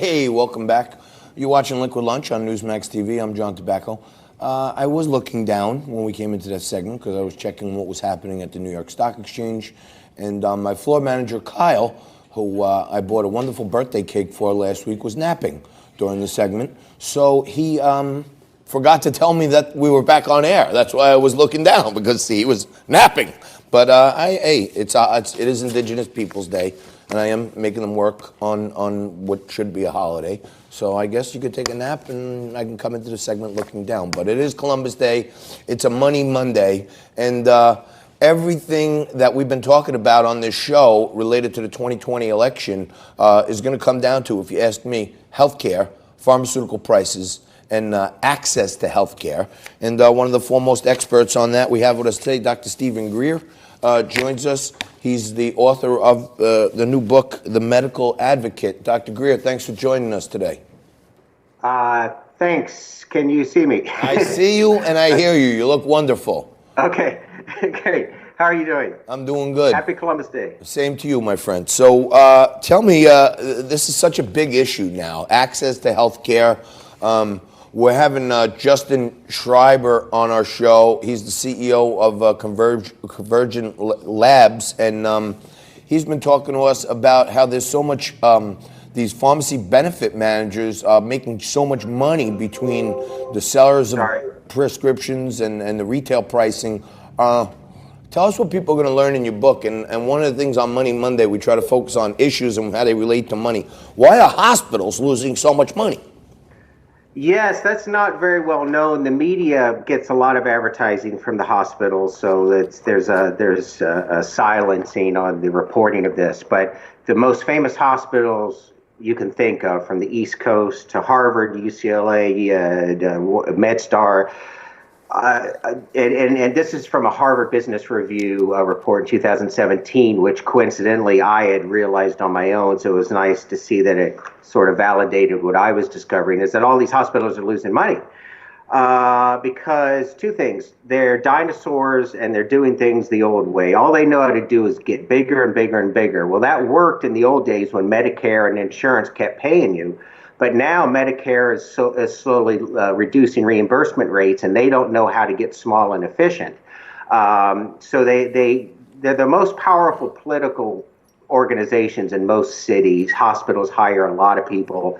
Hey, welcome back. You're watching Liquid Lunch on Newsmax TV. I'm John Tobacco. I was looking down when we came into that segment because I was checking what was happening at the New York Stock Exchange. And my floor manager, Kyle, who I bought a wonderful birthday cake for last week, was napping during the segment. So he forgot to tell me that we were back on air. That's why I was looking down, because he was napping. But it is Indigenous Peoples Day, and I am making them work on what should be a holiday. So I guess you could take a nap, and I can come into the segment looking down. But it is Columbus Day. It's a Money Monday, and everything that we've been talking about on this show related to the 2020 election is going to come down to, if you ask me, healthcare, pharmaceutical prices, and access to healthcare. And one of the foremost experts on that we have with us today, Dr. Stephen Greer, joins us. He's the author of the new book, The Medical Advocate. Dr. Greer, thanks for joining us today. Thanks. Can you see me? I see you and I hear you. You look wonderful. Okay, great. How are you doing? I'm doing good. Happy Columbus Day. Same to you, my friend. So tell me, this is such a big issue now, access to healthcare. We're having Justin Schreiber on our show. He's the CEO of Convergent Labs, and he's been talking to us about how there's so much, these pharmacy benefit managers are making so much money between the sellers of prescriptions and the retail pricing. Tell us what people are going to learn in your book. And one of the things on Money Monday, we try to focus on issues and how they relate to money. Why are hospitals losing so much money? Yes, that's not very well known. The media gets a lot of advertising from the hospitals, so there's a silencing on the reporting of this. But the most famous hospitals you can think of, from the East Coast to Harvard, UCLA, MedStar, and this is from a Harvard Business Review report in 2017, which coincidentally I had realized on my own. So it was nice to see that it sort of validated what I was discovering, is that all these hospitals are losing money because two things: they're dinosaurs and they're doing things the old way. All they know how to do is get bigger and bigger and bigger. Well, that worked in the old days when Medicare and insurance kept paying you. But now Medicare is slowly reducing reimbursement rates, and they don't know how to get small and efficient. So they're the most powerful political organizations in most cities. Hospitals hire a lot of people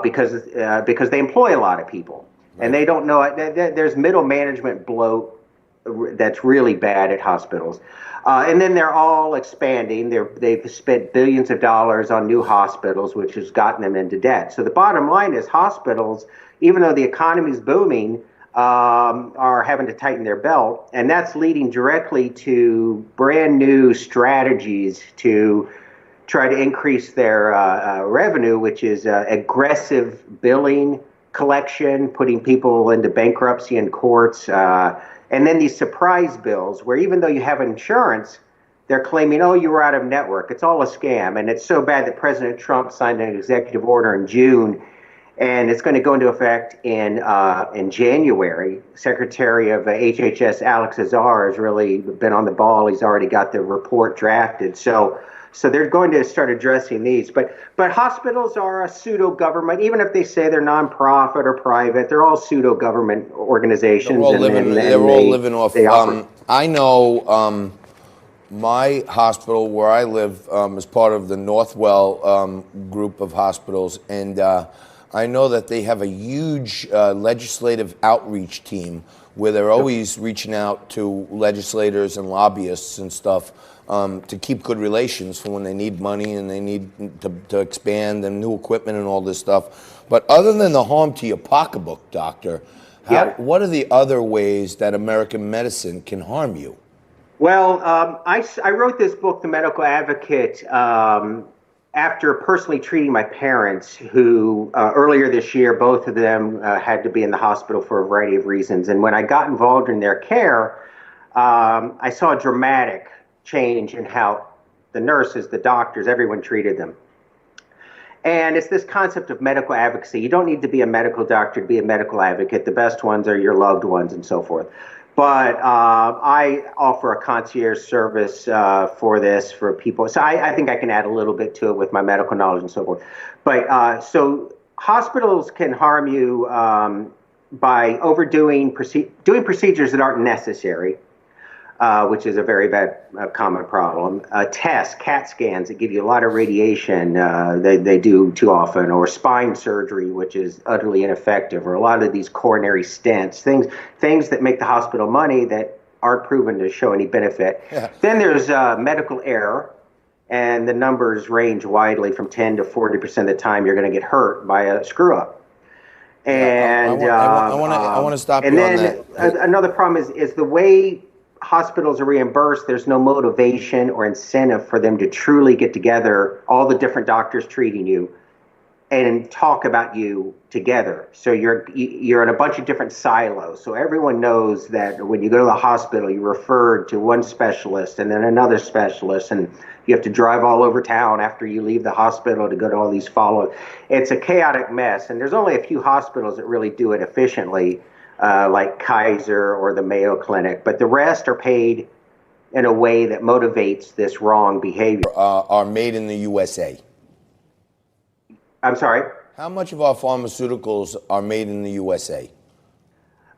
because they employ a lot of people, and they don't know. There's middle management bloat that's really bad at hospitals. And then they're all expanding. They've spent billions of dollars on new hospitals, which has gotten them into debt. So the bottom line is hospitals, even though the economy is booming, are having to tighten their belt. And that's leading directly to brand new strategies to try to increase their revenue, which is aggressive billing, collection, putting people into bankruptcy in courts, and then these surprise bills where even though you have insurance, they're claiming, oh, you were out of network. It's all a scam. And it's so bad that President Trump signed an executive order in June, and it's going to go into effect in January. Secretary of HHS Alex Azar has really been on the ball. He's already got the report drafted. So they're going to start addressing these. But hospitals are a pseudo-government. Even if they say they're nonprofit or private, they're all pseudo-government organizations. They're all living off. I know my hospital where I live is part of the Northwell group of hospitals. And I know that they have a huge legislative outreach team where they're always reaching out to legislators and lobbyists and stuff to keep good relations for when they need money and they need to expand and new equipment and all this stuff. But other than the harm to your pocketbook, doctor, what are the other ways that American medicine can harm you? Well, I wrote this book, The Medical Advocate, after personally treating my parents, who earlier this year, both of them had to be in the hospital for a variety of reasons. And when I got involved in their care, I saw a dramatic change in how the nurses, the doctors, everyone treated them. And it's this concept of medical advocacy. You don't need to be a medical doctor to be a medical advocate. The best ones are your loved ones and so forth. But I offer a concierge service for this for people. So I think I can add a little bit to it with my medical knowledge and so forth. But so hospitals can harm you by overdoing doing procedures that aren't necessary, which is a very bad common problem. Tests, CAT scans that give you a lot of radiation, they do too often, or spine surgery, which is utterly ineffective, or a lot of these coronary stents, things that make the hospital money that aren't proven to show any benefit. Yeah. Then there's medical error, and the numbers range widely from 10 to 40% of the time you're going to get hurt by a screw up. And I want to stop you on that. And then another problem is the way hospitals are reimbursed. There's no motivation or incentive for them to truly get together, all the different doctors treating you, and talk about you together. So you're in a bunch of different silos. So everyone knows that when you go to the hospital, you're referred to one specialist and then another specialist, and you have to drive all over town after you leave the hospital to go to all these follow-ups. It's a chaotic mess, and there's only a few hospitals that really do it efficiently, like Kaiser or the Mayo Clinic, but the rest are paid in a way that motivates this wrong behavior. Are made in the USA. I'm sorry? How much of our pharmaceuticals are made in the USA?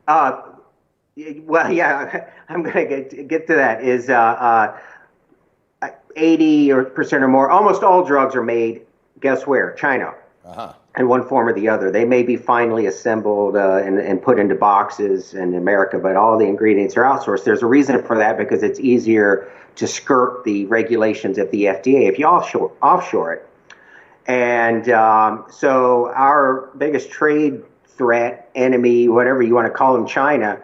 Well, yeah, I'm going to get to that. Is 80% or more, almost all drugs are made, guess where? China. Uh-huh. In one form or the other. They may be finely assembled and put into boxes in America, but all the ingredients are outsourced. There's a reason for that, because it's easier to skirt the regulations of the FDA if you offshore it. And so our biggest trade threat, enemy, whatever you want to call them, China,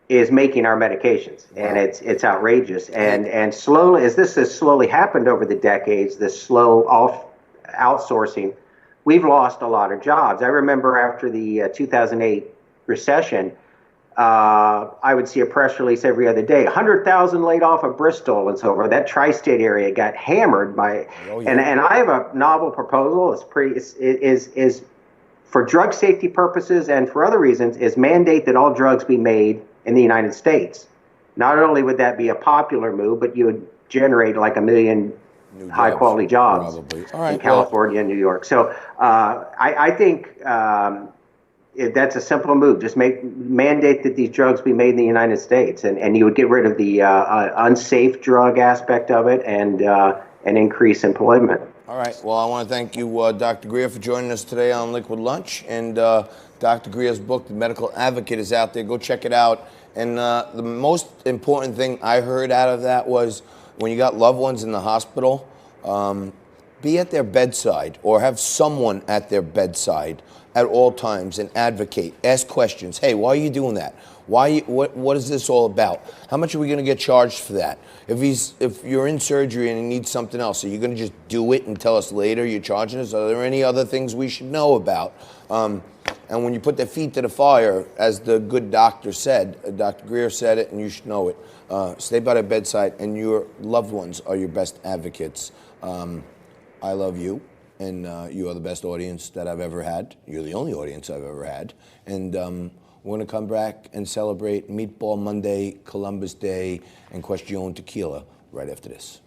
is making our medications, and it's outrageous. And slowly, as this has slowly happened over the decades, this slow outsourcing, we've lost a lot of jobs. I remember after the 2008 recession, I would see a press release every other day, 100,000 laid off of Bristol and so forth. That tri-state area got hammered by, and I have a novel proposal. Is for drug safety purposes and for other reasons, is mandate that all drugs be made in the United States. Not only would that be a popular move, but you would generate like 1 million high quality jobs in California and New York. So I think that's a simple move. Just mandate that these drugs be made in the United States, and you would get rid of the unsafe drug aspect of it and increase employment. All right. Well, I want to thank you, Dr. Greer, for joining us today on Liquid Lunch. And Dr. Greer's book, The Medical Advocate, is out there. Go check it out. And the most important thing I heard out of that was when you got loved ones in the hospital, be at their bedside or have someone at their bedside at all times and advocate. Ask questions. Hey, why are you doing that? What is this all about? How much are we going to get charged for that? If you're in surgery and he needs something else, are you going to just do it and tell us later you're charging us? Are there any other things we should know about? And when you put their feet to the fire, as the good doctor said, Dr. Greer said it, and you should know it, stay by their bedside, and your loved ones are your best advocates. I love you, and you are the best audience that I've ever had. You're the only audience I've ever had. And we're going to come back and celebrate Meatball Monday, Columbus Day, and Question Tequila right after this.